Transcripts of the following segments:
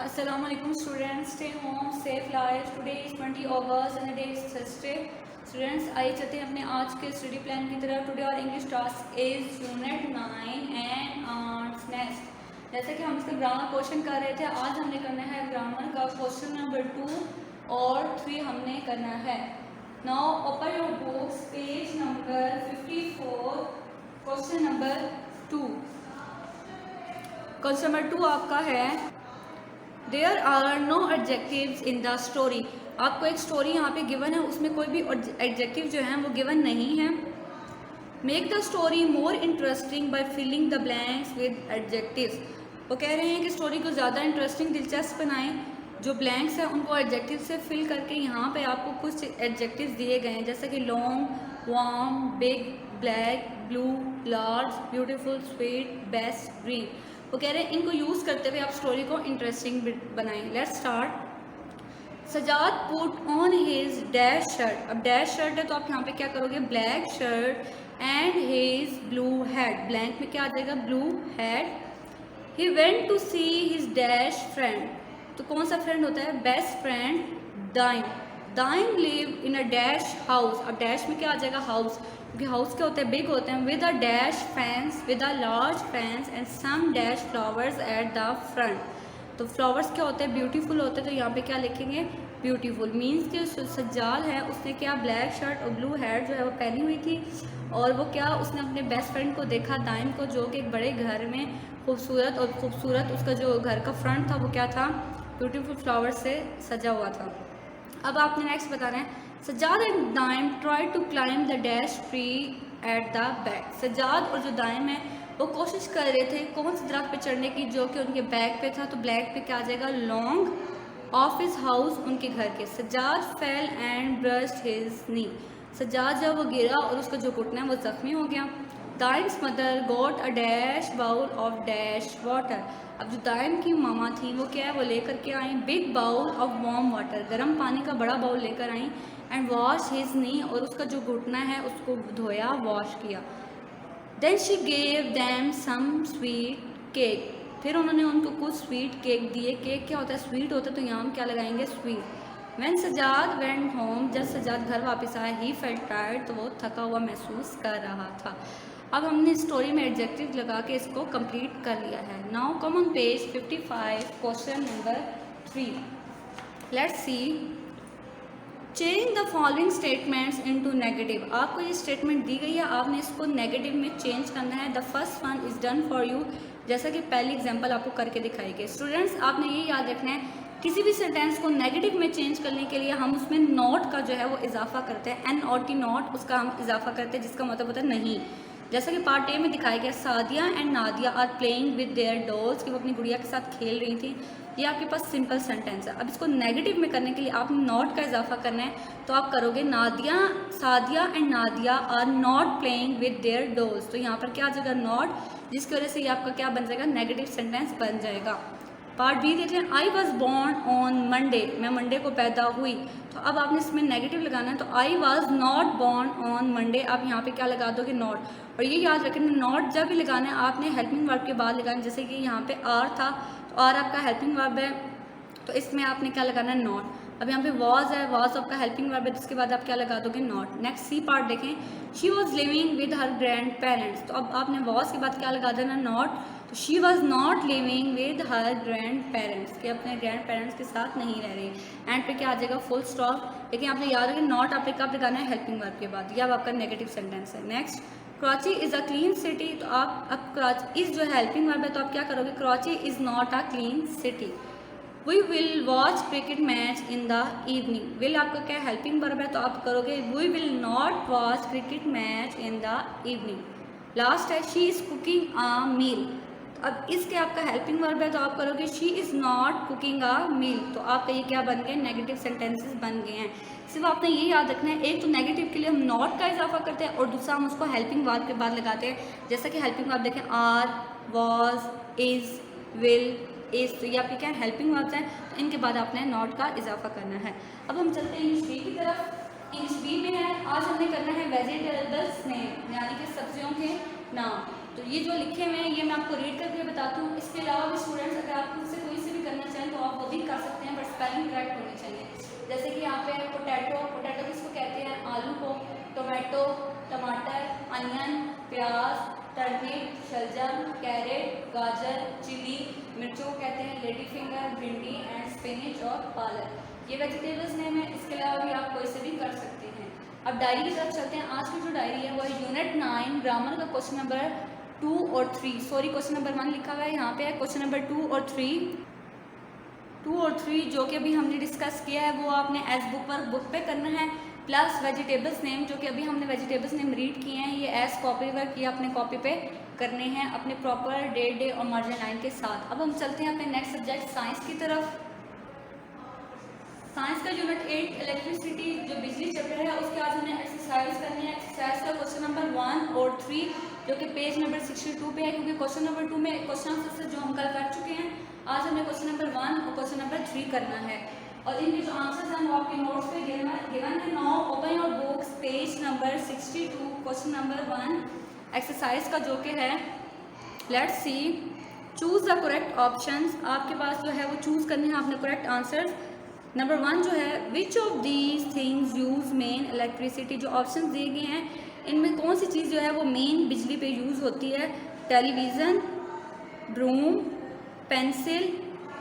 Assalamualaikum students, stay home, safe life. Today is 20 August and the day is Thursday. Students, आइए चलते हैं अपने आज के स्टडी प्लान की तरफ. टुडे और English task is unit 9 and arts next. जैसे कि हम इसका ग्रामर क्वेश्चन कर रहे थे, आज हमने करना है ग्रामर का क्वेश्चन नंबर 2 और 3 हमने करना है. Now open your books, page number 54, question number 2. Question number 2 आपका है there are no adjectives in the story. आपको एक स्टोरी यहाँ पे गिवन है, उसमें कोई भी एडजेक्टिव जो है वो गिवन नहीं है. Make the story more interesting by filling the blanks with adjectives. वो कह रहे हैं कि स्टोरी को ज़्यादा इंटरेस्टिंग, दिलचस्प बनाएं. जो ब्लैंक्स हैं उनको एडजेक्टिव से फिल करके यहाँ पे आपको कुछ एडजेक्टिव्स दिए गए हैं, जैसे कि long, warm, big, black, blue, large, beautiful, sweet, best, green. वो कह रहे हैं इनको यूज़ करते हुए आप स्टोरी को इंटरेस्टिंग बनाएं. Let's start. Sajjad put on his dash shirt. अब डैश शर्ट है तो आप यहाँ पे क्या करोगे, black shirt and his blue hat. Blank में क्या आ जाएगा, blue hat. He went to see his dash friend. तो कौन सा फ्रेंड होता है, best friend, Dime. Dime live in a dash house. अब डैश में क्या आ जाएगा, हाउस, क्योंकि हाउस क्या होते हैं, बिग होते हैं. With a dash fence, with a large fence and some dash flowers at the front. तो फ्लावर्स क्या होते हैं, ब्यूटीफुल होते हैं. तो यहाँ पे क्या लिखेंगे, ब्यूटीफुल. मीन्स कि सज्जाद है उसने क्या, ब्लैक शर्ट और ब्लू हैट जो है वो पहनी हुई थी, और वो क्या, उसने अपने बेस्ट फ्रेंड को देखा, दाइम को, जो कि एक बड़े घर में खूबसूरत उसका जो घर का फ्रंट था वो क्या था, ब्यूटीफुल फ्लावर से सजा हुआ था. अब आपने नेक्स्ट बताना है, Sajjad and Daim try to climb the dash tree at the back. Sajjad और जो दाइम है वो कोशिश कर रहे थे कौन से दरख्त पे चढ़ने की, जो कि उनके बैक पे था. तो ब्लैक पे क्या आ जाएगा, लॉन्ग ऑफ हिज हाउस, उनके घर के. Sajjad fell and burst his knee. Sajjad जब वो गिरा और उसका जो घुटना है वो जख्मी हो गया. Daim's mother got a dash bowl of dash water. अब जो दाइम की मामा थी वो क्या है, वो लेकर के आई big bowl of warm water. गर्म पानी का बड़ा बाउल लेकर आई. एंड वॉश हिज नी, और उसका जो घुटना है उसको धोया, वॉश किया. Then she gave them some sweet cake. फिर उन्होंने उनको कुछ स्वीट केक दिए. केक क्या होता है, स्वीट होता है, तो यहाँ हम क्या लगाएंगे, sweet. When Sajjad went home, जब सजाद घर वापस आया, ही फेल्ट टायर्ड, तो वो थका हुआ महसूस कर रहा था. अब हमने स्टोरी में एडजेक्टिव लगा के इसको कंप्लीट कर लिया है. Now come on page 55, question number 3. Let's see. Change the following statements into negative. आपको ये स्टेटमेंट दी गई है, आपने इसको नेगेटिव में चेंज करना है. The first one is done for you, जैसा कि पहली एग्जांपल आपको करके दिखाई गई. स्टूडेंट्स, आपने ये याद रखना है, किसी भी सेंटेंस को नेगेटिव में चेंज करने के लिए हम उसमें नॉट का जो है वो इजाफा करते हैं. एन और टी नॉट, उसका हम इजाफा करते हैं, जिसका मतलब होता है नहीं. जैसा कि पार्ट ए में दिखाया गया, Sadia and Nadia are playing with their dolls, कि वो अपनी गुड़िया के साथ खेल रही थी. ये आपके पास सिंपल सेंटेंस है. अब इसको नेगेटिव में करने के लिए आपने नॉट का इजाफा करना है. तो आप करोगे, Nadia, Sadia and Nadia are not playing with their dolls. तो यहाँ पर क्या आ जाएगा, नॉट, जिसकी वजह से ये आपका क्या बन जाएगा, नेगेटिव सेंटेंस बन जाएगा. पार्ट बी देख लें, I was born on Monday, मैं मंडे को पैदा हुई. तो अब आपने इसमें नेगेटिव लगाना है. तो I was not born on Monday, आप यहाँ पे क्या लगा दोगे, नॉट. और ये याद रखें, नॉट जब भी लगाना है आपने हेल्पिंग वर्ब के बाद लगाना है. जैसे कि यहाँ पे आर था, तो आर आपका हेल्पिंग वर्ब है, तो इसमें आपने क्या लगाना है, नॉट. अब यहाँ पे वॉज है, वॉज आपका हेल्पिंग वर्ब है, जिसके बाद आप क्या लगा दोगे, नॉट. नेक्स्ट सी पार्ट देखें, she was living with her grand parents. तो अब आपने वॉज के बाद क्या लगा देना, नॉट. तो she was not living with her grand parents, कि अपने ग्रैंड पेरेंट्स के साथ नहीं रह रही. एंड पे क्या आ जाएगा, फुल स्टॉप. लेकिन आपने याद रखें, नॉट आपने कब लगाना है, हेल्पिंग वर्ब के बाद. यह अब आपका नेगेटिव सेंटेंस है. Next, Karachi is a clean city. तो आप अब कराची इज़ जो है हेल्पिंग वर्ब है, तो आप क्या करोगे, Karachi is not a clean city. We will watch cricket match in the evening. Will आपका क्या हेल्पिंग वर्ब है, तो आप करोगे, we will not watch cricket match in the evening. Last है, she is cooking a meal. अब इसके आपका हेल्पिंग वर्ब है, तो आप करोगे, she is not cooking a meal. तो आपका ये क्या बन गए, नेगेटिव सेंटेंसेस बन गए हैं. सिर्फ आपने ये याद रखना है, एक तो नेगेटिव के लिए हम नॉट का इजाफा करते हैं, और दूसरा हम उसको हेल्पिंग वर्ब के बाद लगाते हैं. जैसा कि हेल्पिंग वर्ब देखें, are, was, is, will, is. तो ये आपके क्या हेल्पिंग वर्ब्स हैं, तो इनके बाद आपने नॉट का इजाफा करना है. अब हम चलते हैं इंग्लिश बी की तरफ. इंग्लिश बी में है, आज हमने करना है वेजिटेबल्स नेम, यानी कि सब्जियों के नाम. तो ये जो लिखे हुए हैं ये मैं आपको रीड करके बताती हूँ. इसके अलावा भी स्टूडेंट्स, अगर आप खुद से कोई से भी करना चाहें तो आप वो भी कर सकते हैं, बट स्पेलिंग करेक्ट होनी चाहिए। जैसे कि यहाँ पे पोटैटो, पोटैटो किसको कहते हैं? आलू को। टोमेटो, टमाटर। अनियन, प्याज। टर्निप, शलजम। कैरेट, गाजर। चिली, मिर्चों को कहते हैं लेडी फिंगर। भिंडी एंड स्पिनच और पालक, ये वेजिटेबल्स नेम है। इसके अलावा भी आप कोई से भी कर सकते हैं। अब डायरी की तरफ चलते हैं। आज की जो डायरी है वो है यूनिट 9 ग्रामर का क्वेश्चन नंबर 2 और 3, सॉरी क्वेश्चन नंबर 1 लिखा हुआ है, यहाँ पे है क्वेश्चन नंबर 2 और 3 जो कि अभी हमने डिस्कस किया है वो आपने एज बुक पे करना है, प्लस वेजिटेबल्स नेम जो कि अभी हमने वेजिटेबल्स नेम रीड किए हैं ये एज कॉपी वर्क ये अपने कॉपी पे करने हैं अपने प्रॉपर डेट डे और मार्जिन लाइन के साथ। अब हम चलते हैं अपने नेक्स्ट सब्जेक्ट साइंस की तरफ। साइंस का यूनिट 8 इलेक्ट्रिसिटी जो बिजली चैप्टर है उसके आज हमने एक्सरसाइज करनी है। एक्सरसाइज का क्वेश्चन नंबर 1 और 3 जो कि पेज नंबर 62 पे है, क्योंकि क्वेश्चन नंबर 2 में क्वेश्चन आंसर जो हम कल कर चुके हैं, आज हमें क्वेश्चन नंबर 1 और क्वेश्चन नंबर 3 करना है। और इनके जो आंसर्स हैं वो आपके नोट्स पे गिवन है। Now open your books page number 62 question number 1 exercise का जो कि है let's see choose the correct options. आपके पास जो है वो चूज करने हैं आपने करेक्ट आंसर्स। नंबर 1 जो है which of these things use main electricity, जो ऑप्शन दिए गए हैं इनमें कौन सी चीज़ जो है वो मेन बिजली पे यूज़ होती है? Television, broom, pencil,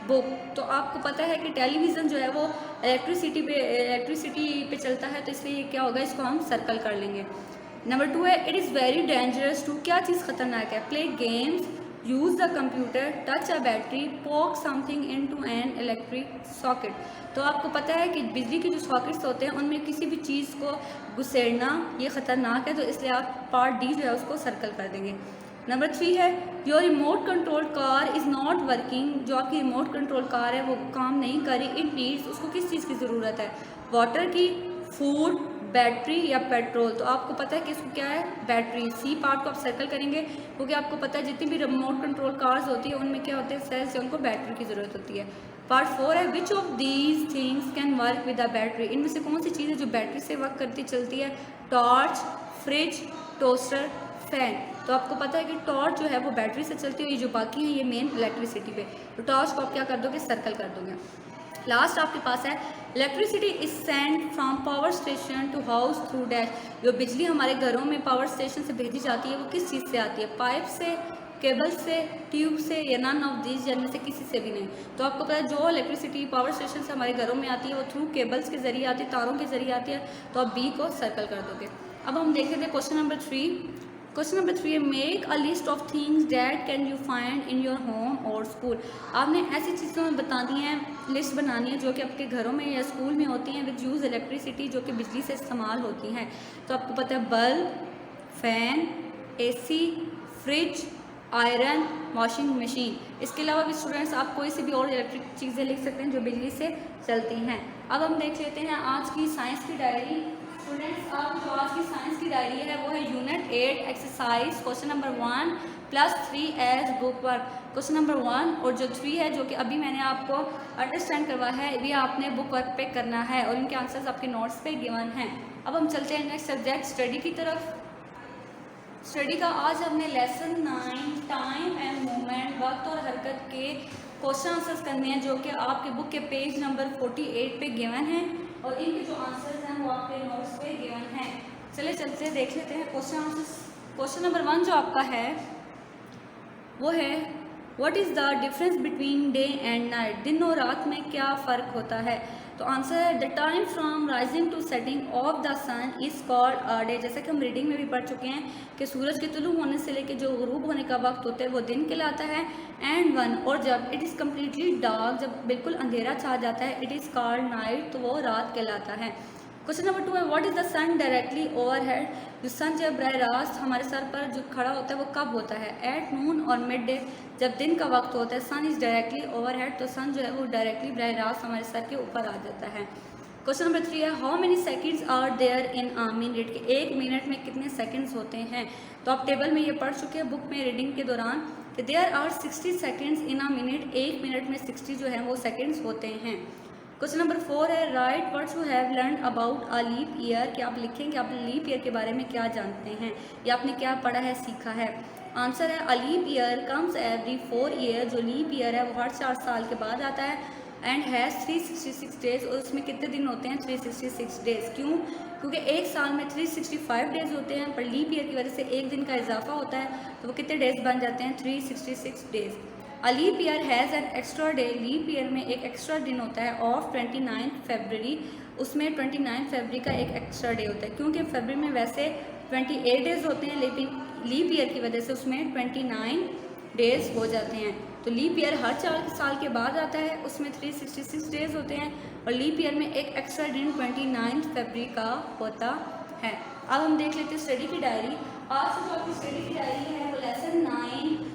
book. तो आपको पता है कि टेलीविज़न जो है वो इलेक्ट्रिसिटी पे चलता है, तो इसलिए क्या होगा, इसको हम सर्कल कर लेंगे। नंबर 2 है it is very dangerous to, क्या चीज़ खतरनाक है? Play games, use the computer, touch a battery, poke something into an electric socket. तो आपको पता है कि बिजली के जो सॉकेट्स होते हैं उनमें किसी भी चीज़ को घुसेड़ना ये ख़तरनाक है, तो इसलिए आप पार्ट डी जो है उसको सर्कल कर देंगे। नंबर 3 है your remote control car is not working, जो आपकी रिमोट कंट्रोल कार है वो काम नहीं कर रही। इट नीड्स, उसको किस चीज़ की ज़रूरत है? वाटर की, फूड, बैटरी या पेट्रोल। तो आपको पता है कि इसको क्या है? बैटरी। सी पार्ट को आप सर्कल करेंगे क्योंकि आपको पता है जितनी भी रिमोट कंट्रोल कार्स होती है उनमें क्या होते हैं? सेल्स, उनको बैटरी की ज़रूरत होती है। पार्ट 4 है which of these things can work with a battery, इनमें से कौन सी चीज़ है जो बैटरी से वर्क करती चलती है? Torch, fridge, toaster, fan. तो आपको पता है कि टॉर्च जो है वो बैटरी से चलती है, ये जो बाकी हैं ये मेन इलेक्ट्रिसिटी पे। तो टॉर्च को आप क्या कर दोगे? सर्कल कर दोगे। लास्ट आपके पास है electricity is send from power station to house through dash, जो बिजली हमारे घरों में पावर स्टेशन से भेजी जाती है वो किस चीज़ से आती है? पाइप से, केबल से, ट्यूब से, या नन ऑफ दीज, जिनमें से किसी से भी नहीं। तो आपको पता है जो इलेक्ट्रिसिटी पावर स्टेशन से हमारे घरों में आती है वो थ्रू केबल्स के जरिए आती है, तारों के जरिए आती है। तो आप बी को सर्कल कर दोगे। अब हम देख लेते हैं क्वेश्चन नंबर 3। क्वेश्चन नंबर 3 है make a list of things that can you find in your home और स्कूल। आपने ऐसी चीज़ों में बता दी हैं, लिस्ट बनानी है जो कि आपके घरों में या स्कूल में होती हैं विच यूज़ इलेक्ट्रिसिटी, जो कि बिजली से इस्तेमाल होती हैं। तो आपको पता है bulb, fan, AC, fridge, iron, washing machine. इसके अलावा भी स्टूडेंट्स आप कोई सी भी और इलेक्ट्रिक चीज़ें लिख सकते हैं जो बिजली से चलती हैं। अब हम देख लेते हैं आज की साइंस की डायरी। स्टूडेंट्स आप जो आज की साइंस की डायरी है वो है unit 8 exercise question number 1 plus 3 as book work. Question number 1 और जो 3 है जो कि अभी मैंने आपको अंडरस्टैंड करवाया है ये आपने बुक वर्क पे करना है और इनके आंसर्स आपके नोट्स पे गिवन हैं। अब हम चलते हैं नेक्स्ट सब्जेक्ट स्टडी की तरफ। स्टडी का आज हमने लेसन 9 टाइम एंड मूवमेंट, वक्त और हरकत के क्वेश्चन आंसर्स करने हैं जो कि आपके बुक के पेज नंबर 48 पे गिवन हैं और इनके जो आंसर्स हैं वो आपके नोट्स पे गिवन हैं। चलिए चलते देख लेते हैं क्वेश्चन आंसर्स। क्वेश्चन नंबर 1 जो आपका है वो है what is the difference between day and night, दिन और रात में क्या फ़र्क होता है? तो आंसर है the time from rising to setting of the sun is called a day. जैसा कि हम रीडिंग में भी पढ़ चुके हैं कि सूरज के तुलू होने से लेकर जो गुरूब होने का वक्त होता है वो दिन कहलाता है। एंड 1 और जब इट इज़ कम्प्लीटली डार्क, जब बिल्कुल अंधेरा छा जाता है, इट इज़ कॉल्ड नाइट, तो वो रात कहलाता है। क्वेश्चन नंबर 2 है what is the sun directly overhead, जो सन जब बरह रास्त हमारे सर पर जो खड़ा होता है वो कब होता है? एट नून और मिड डे, जब दिन का वक्त होता है। सन इज़ डायरेक्टली ओवर हेड, तो सन जो है वो डायरेक्टली बरह रास्त हमारे सर के ऊपर आ जाता है। क्वेश्चन नंबर 3 है how many seconds are there in a minute, के 1 मिनट में कितने सेकेंड्स होते हैं? तो आप टेबल में ये पढ़ चुके हैं बुक में रीडिंग के दौरान कि there are 60 seconds in a minute, 1 minute में 60 जो है वो सेकेंड्स होते हैं। क्वेश्चन नंबर 4 है write what you have learn about a leap year, कि आप लिखेंगे आप लीप ईयर के बारे में क्या जानते हैं या आपने क्या पढ़ा है, सीखा है। आंसर है a leap year comes every 4 year, जो लीप ईयर है वो हर 4 साल के बाद आता है। एंड हैज़ 366 डेज, और उसमें कितने दिन होते हैं 366 डेज। क्यों? क्योंकि एक साल में 365 डेज होते हैं, पर लीप ईयर की वजह से एक दिन का इजाफा होता है, तो वो कितने डेज बन जाते हैं 366 days. A leap year has an extra day, leap year में एक एक्स्ट्रा दिन होता है ऑफ 29 फरवरी, उसमें 29 फरवरी का एक एक्स्ट्रा डे होता है, क्योंकि फरवरी में वैसे 28 डेज होते हैं, लेकिन लीप ईयर की वजह से उसमें 29 डेज हो जाते हैं। तो लीप ईयर हर 4 साल के बाद आता है, उसमें 366 डेज होते हैं, और लीप ईयर में एक एक्स्ट्रा दिन 29 फरवरी का होता है। अब हम देख लेते हैं स्टडी की डायरी। आज जो आपकी स्टडी की डायरी है वो लेसन 9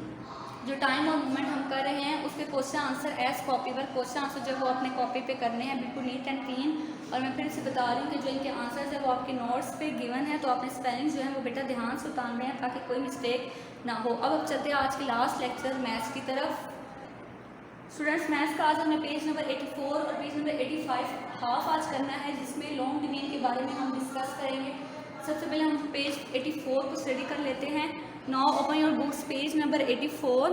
जो टाइम और मूवमेंट हम कर रहे हैं उसके क्वेश्चन आंसर एज कॉपी पर, क्वेश्चन आंसर जो वो अपने कॉपी पे करने हैं बिल्कुल नीट एंड क्लीन। और मैं फिर से बता रही हूँ कि जो इनके आंसर्स है वो आपके नोट्स पे गिवन है, तो आपने स्पेलिंग जो है वो बेटा ध्यान से उतार रहे हैं ताकि कोई मिस्टेक ना हो। अब चलते हैं आज के लास्ट लेक्चर मैथ्स की तरफ। स्टूडेंट्स, मैथ्स का आज हमें पेज नंबर 84 और पेज नंबर 85 हाफ आज करना है, जिसमें लॉन्ग डिवीजन के बारे में हम डिस्कस करेंगे। सबसे पहले हम पेज 84 को स्टडी कर लेते हैं। Now open your books, page number 84।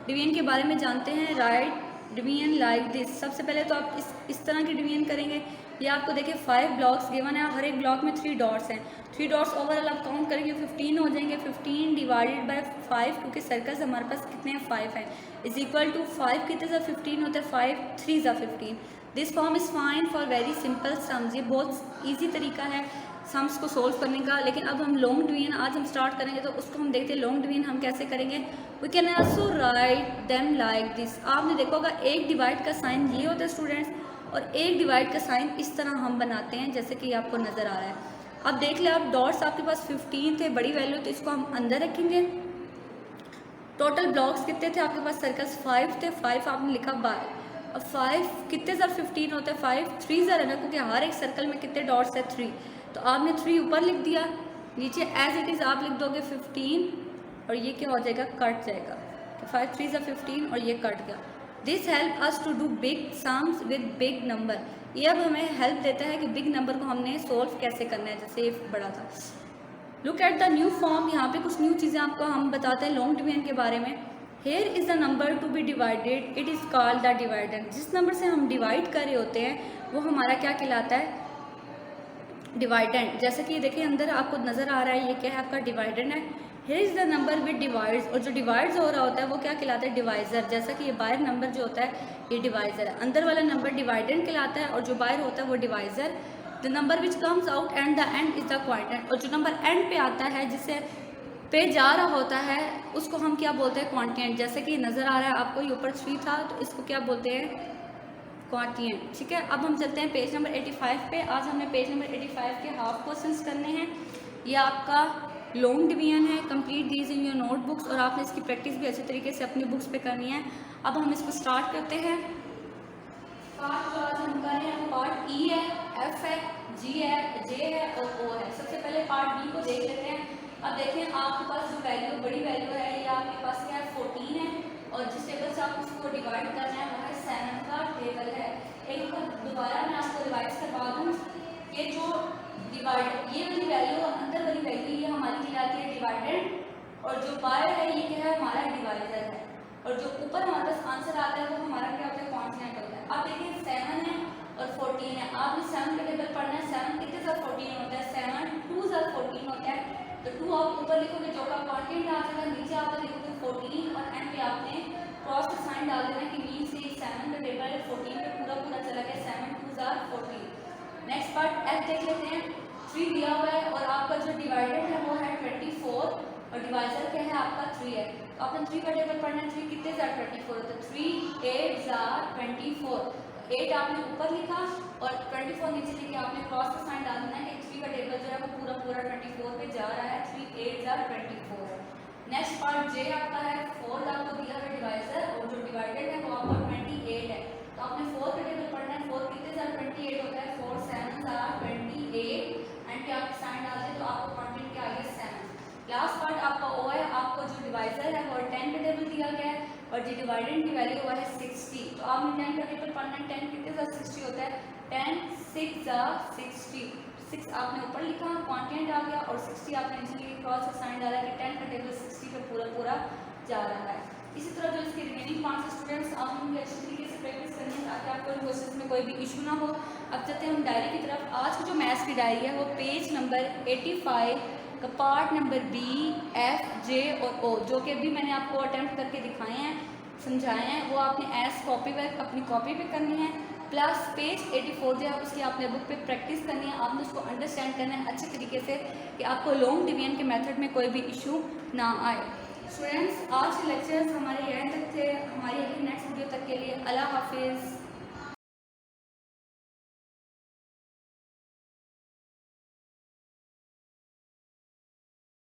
Division के बारे में जानते हैं। Right division like this. सबसे पहले तो आप इस तरह की डिवीजन करेंगे। ये आपको देखिए 5 ब्लॉक्स गिवन है, हर एक ब्लॉक में 3 डॉट्स हैं। 3 डॉट्स ओवरऑल आप काउंट करेंगे 15 हो जाएंगे। 15 डिवाइडेड बाय 5, क्योंकि सर्कल्स हमारे पास कितने हैं 5 हैं, इज इक्वल टू 5 कितने सा 15 होता है, 5 3 ज़ा 15। This form is fine for very simple sums. ये बहुत ईजी तरीका है सम्स को सोल्व करने का। लेकिन अब हम लॉन्ग डिवीजन आज हम स्टार्ट करेंगे, तो उसको हम देखते हैं लॉन्ग डिवीजन हम कैसे करेंगे। We can also write them like this. आपने देखा होगा एक डिवाइड का साइन ये होता है स्टूडेंट्स, और एक डिवाइड का साइन इस तरह हम बनाते हैं जैसे कि आपको नज़र आ रहा है। अब देख ले आप डॉट्स आपके पास 15 थे, बड़ी वैल्यू, तो इसको हम अंदर रखेंगे। टोटल ब्लॉक्स कितने थे आपके पास, सर्कल्स 5 थे, 5 आपने लिखा बाय। अब 5 कितने ज़र 15 होता है, 5 3 ज़र है ना, क्योंकि हर एक सर्कल में कितने डॉट्स है 3, तो आपने 3 ऊपर लिख दिया, नीचे एज इट इज़ आप लिख दोगे 15, और ये क्या हो जाएगा, कट जाएगा। 5 3 ज़ा 15 और ये कट गया। This help us to do big sums with big number. ये अब हमें हेल्प देता है कि बिग नंबर को हमने सोल्व कैसे करना है, जैसे ये बड़ा था। Look at the new form. यहाँ पे कुछ न्यू चीज़ें आपको हम बताते हैं लॉन्ग डिवीजन के बारे में। Here is the number to be divided, it is called the divider. जिस नंबर से हम डिवाइड कर रहे होते हैं वो हमारा क्या कहलाता है, डिवाइडेंड। जैसे कि देखिए अंदर आपको नज़र आ रहा है, ये क्या है आपका डिवाइडेंड है। Hair is the number with divides, और जो डिवाइड्स हो रहा होता है वो क्या कहलाता है, डिवाइज़र। जैसा कि ये बाहर नंबर जो होता है ये डिवाइज़र है, अंदर वाला नंबर डिवाइडेंड कहलाता है, और जो बाहर होता है वो divisor. The number which comes out and the end is the quotient, और जो नंबर एंड पे आता है जिससे पे जा रहा होता है उसको हम क्या बोलते हैं, क्वांटिएंट। जैसे कि नज़र आ रहा है आपको, ये ऊपर 3 था तो इसको क्या बोलते हैं, क्वांटिएंट। ठीक है, अब हम चलते हैं पेज नंबर 85 पे। आज हमने पेज नंबर 85 के हाफ क्वेश्चंस करने हैं। ये आपका लॉन्ग डिवीजन है, complete these in your notebooks, और आपने इसकी प्रैक्टिस भी अच्छे तरीके से अपनी बुक्स पे करनी है। अब हम इसको स्टार्ट करते हैं। पार्ट जो आज हम कर रहे हैं वो पार्ट ई है, एफ है, जी है, जे है और ओ है। सबसे पहले पार्ट बी को देख लेते हैं। अब देखें आपके पास जो वैल्यू, बड़ी वैल्यू है, ये आपके पास क्या है 14 है, और जिस टेबल से आप उसको डिवाइड करना है वो है 7 का टेबल है। एक बार दोबारा मैं आपको रिवाइज करवा दूँ, ये जो डिवाइड, ये वाली वैल्यू, अंदर वाली वैल्यू ये हमारी कहलाती है डिवाइडेड, और जो बाहर है ये क्या है हमारा डिवाइजर है, और जो ऊपर हमारे पास आंसर आता है वो हमारा क्या होता है, क्वांटिएंट होता है। अब देखिए 7 है और 14 है, आपने 7 का टेबल पढ़ना है। 7 कितने सा 14 होता है, 7 2 सा 14 होता है, तो 2 आप ऊपर लिखोगे जो का क्वांटिएंट आ जाएगा, नीचे आप लिखोगे 14, और एंड पे आपने क्रॉस का साइन डाल देना कि मीन से 7 का टेबल 14 पे पूरा पूरा चला गया, 7 2 सा 14। नेक्स्ट पार्ट एफ देख लेते हैं। 3 दिया हुआ है और आपका जो डिवाइडेड है वो है 24, और डिवाइजर क्या है आपका 3 है, तो आपने 3 का टेबल पढ़ना है। 3 कितने ज़ा 24 होता है, 3 8 ज़ा 24, 8 आपने ऊपर लिखा और 24 नीचे लिखे, आपने क्रॉस का साइन डालना है कि 3 का टेबल जो है वो पूरा पूरा 24 पे जा रहा है, 3 8 ज़ा 24। नेक्स्ट पार्ट जे आपका है, 4 आपको दिया है डिवाइजर, और जो डिवाइडेड है वो आपका 28 है, तो आपने 4 का टेबल पढ़ना है। 4 कितने ज़ा 28 होता है, 4 7 ज़ा 28, एंड पे आप साइन डाल दें तो आपको क्वांटिटी क्या आ गया 7। लास्ट पार्ट आपका ओ है, आपको जो डिवाइजर है वो 10 का टेबल दिया गया है, और जो डिवाइडेंड की वैल्यू हुआ है 60, तो आपने 10 का टेबल पढ़ना है। 10 कितने ज़ा 60 होता है, 10 6 ज़ा 60, 6 आपने ऊपर लिखा, क्वांटिएंट आ गया, और 60 आपने नीचे क्रॉस का साइन डाला कि 10 का टेबल 60 पे पूरा पूरा जा रहा है। इसी तरह जो इसके रिमेनिंग 5 स्टूडेंट्स आप उनकी अच्छी तरीके से प्रैक्टिस करनी है ताकि आपको क्वेश्चन में कोई भी इशू ना हो। अब चलते हैं हम डायरी की तरफ। आज की जो मैथ्स की डायरी है वो पेज नंबर 85 का पार्ट नंबर बी, एफ, जे और ओ, जो कि अभी मैंने आपको अटैम्प्ट करके दिखाए हैं, समझाए हैं, वो आपने एज कॉपी वर्क अपनी कॉपी पे करनी है। प्लस पेज 84 जो है उसकी आपने बुक पे प्रैक्टिस करनी है, आपने उसको अंडरस्टैंड करना है अच्छे तरीके से कि आपको लॉन्ग डिवीजन के मेथड में कोई भी इशू ना आए। स्टूडेंट्स, आज के लेक्चर्स हमारे यहीं तक थे। हमारी अगली नेक्स्ट वीडियो तक के लिए अल्लाह हाफिज़।